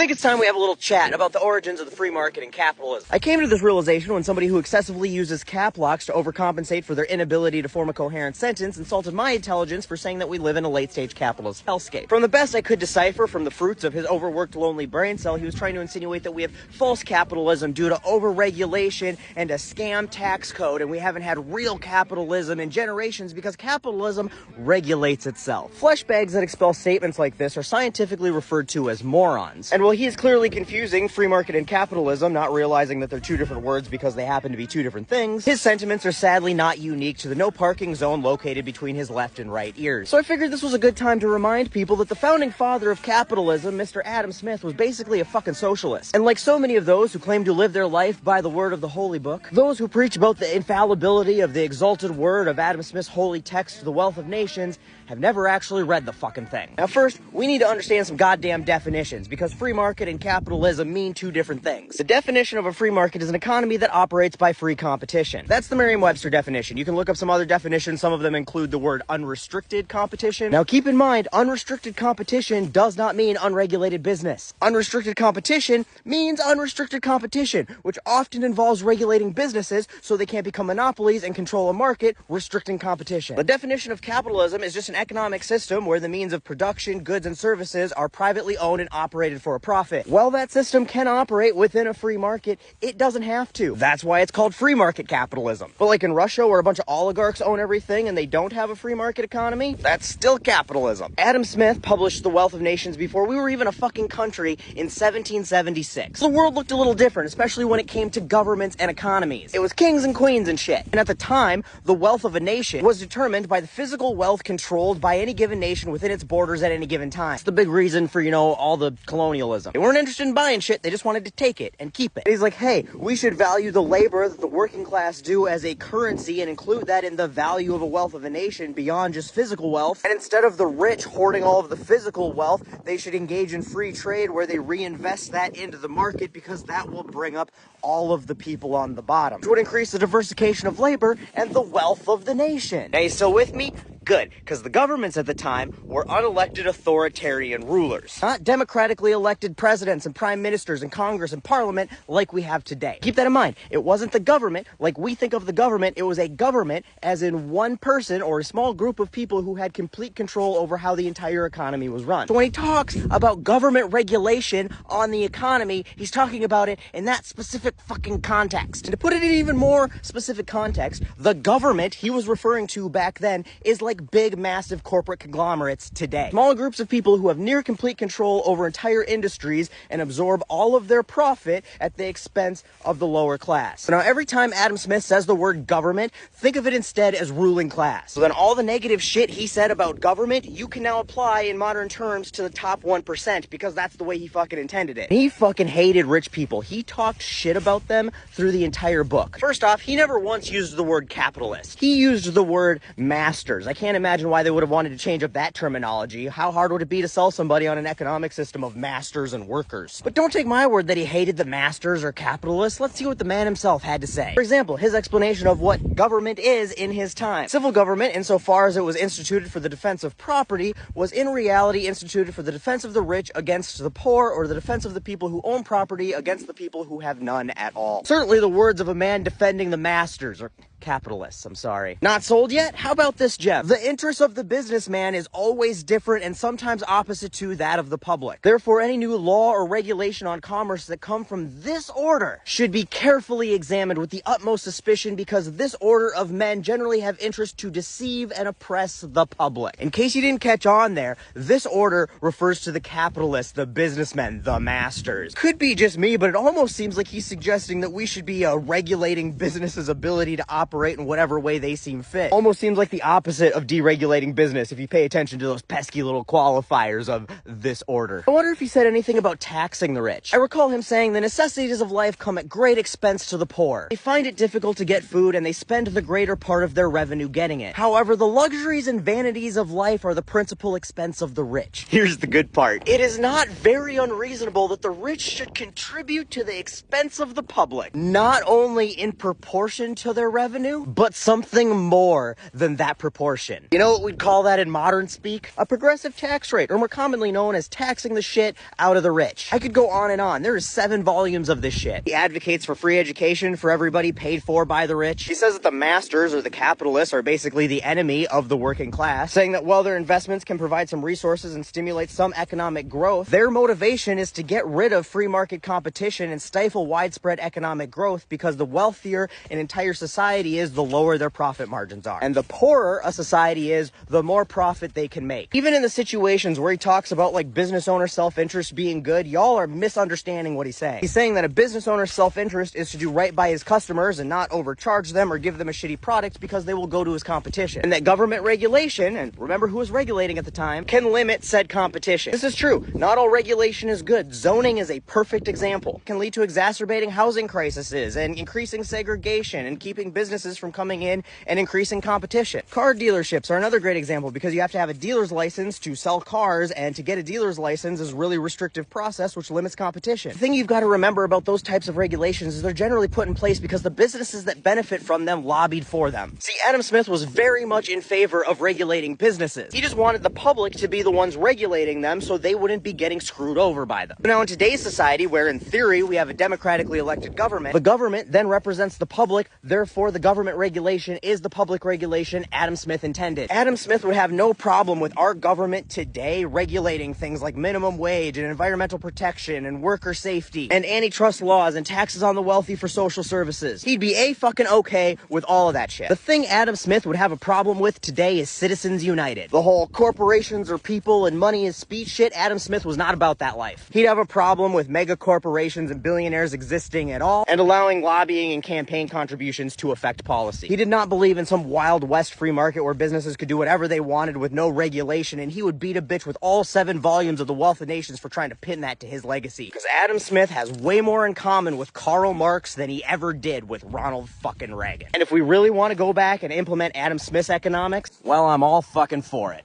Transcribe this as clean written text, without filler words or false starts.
I think it's time we have a little chat about the origins of the free market and capitalism. I came to this realization when somebody who excessively uses cap locks to overcompensate for their inability to form a coherent sentence insulted my intelligence for saying that we live in a late-stage capitalist hellscape. From the best I could decipher from the fruits of his overworked lonely brain cell, he was trying to insinuate that we have false capitalism due to overregulation and a scam tax code, and we haven't had real capitalism in generations because capitalism regulates itself. Fleshbags that expel statements like this are scientifically referred to as morons. And while he is clearly confusing free market and capitalism, not realizing that they're two different words because they happen to be two different things, his sentiments are sadly not unique to the no parking zone located between his left and right ears. So I figured this was a good time to remind people that the founding father of capitalism, Mr. Adam Smith, was basically a fucking socialist. And like so many of those who claim to live their life by the word of the holy book, those who preach about the infallibility of the exalted word of Adam Smith's holy text, The Wealth of Nations, have never actually read the fucking thing. Now first, we need to understand some goddamn definitions, because free market and capitalism mean two different things. The definition of a free market is an economy that operates by free competition. That's the Merriam-Webster definition. You can look up some other definitions. Some of them include the word unrestricted competition. Now keep in mind, unrestricted competition does not mean unregulated business. Unrestricted competition means unrestricted competition, which often involves regulating businesses so they can't become monopolies and control a market, restricting competition. The definition of capitalism is just an economic system where the means of production, goods, and services are privately owned and operated for a profit. While that system can operate within a free market, it doesn't have to. That's why it's called free market capitalism. But like in Russia, where a bunch of oligarchs own everything and they don't have a free market economy, that's still capitalism. Adam Smith published The Wealth of Nations before we were even a fucking country in 1776. The world looked a little different, especially when it came to governments and economies. It was kings and queens and shit. And at the time, the wealth of a nation was determined by the physical wealth controlled by any given nation within its borders at any given time. It's the big reason for, all the colonialism. They weren't interested in buying shit, they just wanted to take it and keep it. And he's like, hey, we should value the labor that the working class do as a currency and include that in the value of a wealth of a nation beyond just physical wealth. And instead of the rich hoarding all of the physical wealth, they should engage in free trade where they reinvest that into the market, because that will bring up all of the people on the bottom, which would increase the diversification of labor and the wealth of the nation. Now, you still with me? Good, because the governments at the time were unelected authoritarian rulers, not democratically elected presidents and prime ministers and Congress and parliament like we have today. Keep that in mind. It wasn't the government like we think of the government. It was a government as in one person or a small group of people who had complete control over how the entire economy was run. So when he talks about government regulation on the economy, he's talking about it in that specific fucking context. And to put it in even more specific context, the government he was referring to back then is like big, massive corporate conglomerates today. Small groups of people who have near complete control over entire industries and absorb all of their profit at the expense of the lower class. So now every time Adam Smith says the word government, think of it instead as ruling class. So then all the negative shit he said about government, you can now apply in modern terms to the top 1%, because that's the way he fucking intended it. He fucking hated rich people. He talked shit about them through the entire book. First off, he never once used the word capitalist. He used the word masters. I can't imagine why they would have wanted to change up that terminology. How hard would it be to sell somebody on an economic system of masters and workers? But don't take my word that he hated the masters or capitalists. Let's see what the man himself had to say. For example, his explanation of what government is in his time. Civil government, insofar as it was instituted for the defense of property, was in reality instituted for the defense of the rich against the poor, or the defense of the people who own property against the people who have none at all. Certainly the words of a man defending the masters, or capitalists, I'm sorry. Not sold yet? How about this, Jeff? The interest of the businessman is always different and sometimes opposite to that of the public. Therefore, any new law or regulation on commerce that come from this order should be carefully examined with the utmost suspicion, because this order of men generally have interest to deceive and oppress the public. In case you didn't catch on there, this order refers to the capitalists, the businessmen, the masters. Could be just me, but it almost seems like he's suggesting that we should be regulating businesses' ability to operate in whatever way they seem fit. Almost seems like the opposite of deregulating business if you pay attention to those pesky little qualifiers of this order. I wonder if he said anything about taxing the rich. I recall him saying the necessities of life come at great expense to the poor. They find it difficult to get food and they spend the greater part of their revenue getting it. However, the luxuries and vanities of life are the principal expense of the rich. Here's the good part. It is not very unreasonable that the rich should contribute to the expense of the public, not only in proportion to their revenue, revenue, but something more than that proportion. You know what we'd call that in modern speak? A progressive tax rate, or more commonly known as taxing the shit out of the rich. I could go on and on. There is 7 volumes of this shit. He advocates for free education for everybody, paid for by the rich. He says that the masters, or the capitalists, are basically the enemy of the working class, saying that while their investments can provide some resources and stimulate some economic growth, their motivation is to get rid of free market competition and stifle widespread economic growth, because the wealthier an entire society is, the lower their profit margins are. And the poorer a society is, the more profit they can make. Even in the situations where he talks about like business owner self-interest being good, y'all are misunderstanding what he's saying. He's saying that a business owner's self-interest is to do right by his customers and not overcharge them or give them a shitty product, because they will go to his competition. And that government regulation, and remember who was regulating at the time, can limit said competition. This is true. Not all regulation is good. Zoning is a perfect example. It can lead to exacerbating housing crises and increasing segregation and keeping businesses from coming in and increasing competition. Car dealerships are another great example, because you have to have a dealer's license to sell cars, and to get a dealer's license is a really restrictive process which limits competition. The thing you've got to remember about those types of regulations is they're generally put in place because the businesses that benefit from them lobbied for them. See, Adam Smith was very much in favor of regulating businesses. He just wanted the public to be the ones regulating them so they wouldn't be getting screwed over by them. But now in today's society, where in theory we have a democratically elected government, the government then represents the public, therefore the government regulation is the public regulation Adam Smith intended. Adam Smith would have no problem with our government today regulating things like minimum wage and environmental protection and worker safety and antitrust laws and taxes on the wealthy for social services. He'd be fucking okay with all of that shit. The thing Adam Smith would have a problem with today is Citizens United. The whole corporations are people and money is speech shit. Adam Smith was not about that life. He'd have a problem with mega corporations and billionaires existing at all and allowing lobbying and campaign contributions to affect policy. He did not believe in some Wild West free market where businesses could do whatever they wanted with no regulation, and he would beat a bitch with all 7 volumes of The Wealth of Nations for trying to pin that to his legacy. Because Adam Smith has way more in common with Karl Marx than he ever did with Ronald fucking Reagan. And if we really want to go back and implement Adam Smith's economics, well, I'm all fucking for it.